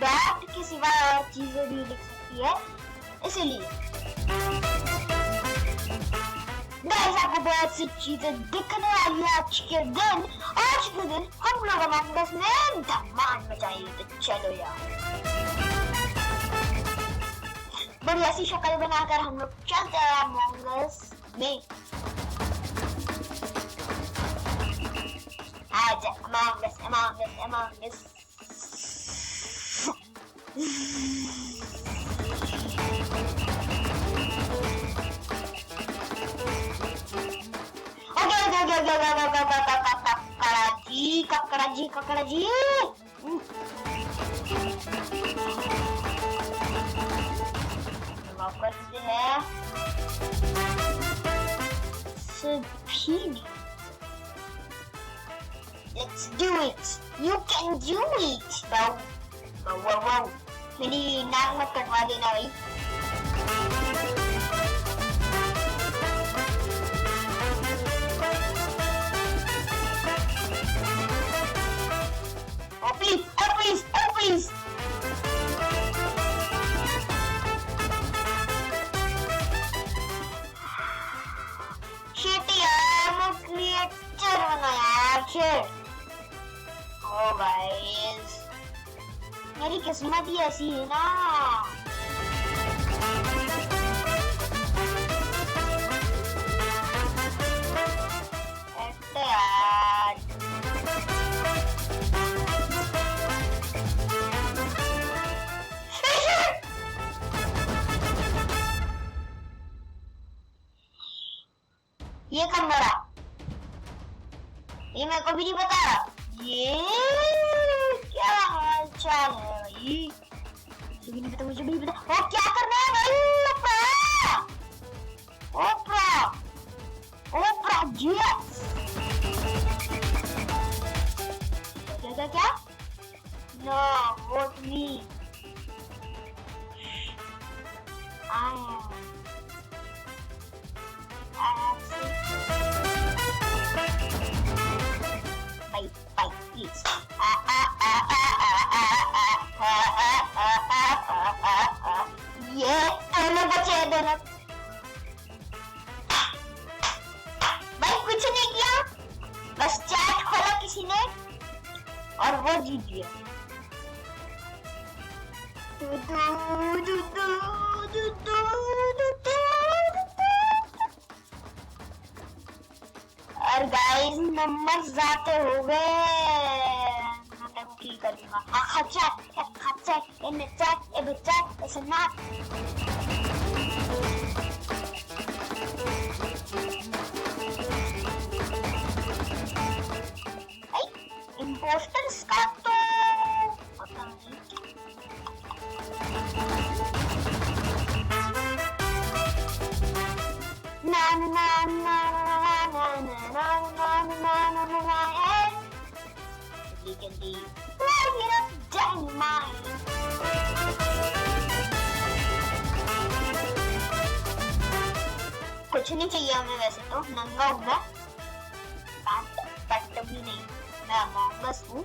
Bat के सिवा और चीजें भी लिख सकती है, इसीलिए गाइस आपको बहुत सी चीजें दिखने वाली है आज के दिन। आज के दिन हम लोग अमंग अस में धमाल मचाएंगे। तो चलो यार, बढ़िया सी शक्ल बनाकर हम लोग चलते हैं अमंग अस में। आजा अमंग अस, अमंग अस, अमंग अस। ककड़ा जी करते हैं सभी। Let's do it. You can do it. Wow. मेरी नाक मत कटवा देना भाई। Please. Shit यार, मैं क्रिएटर बनाया shit. Oh guys, मेरी किस्मत ही ऐसी है ना। ये कब मरा? ये मेरे को भी नहीं पता। ये क्या हाल चाल है भाई? मुझे भी नहीं पता, मुझे भी नहीं पता। वो क्या कर रहा है भाई? ओपरा जीएस। क्या? No, vote me. Bye, please. ये दोनों बचे हैं दोनों। भाई कुछ नहीं किया, बस चैट खोला किसी ने और वो जीत गया। और गाइस नंबर जाते हो गए। नौटंकी करूंगा। खच्चा ऐसा ना। इम्पोस्टर्स का तो पता नहीं। कुछ नहीं चाहिए हमें, वैसे तो नंगा हूँ पैंट भी नहीं, मैं अमंग अस हूँ।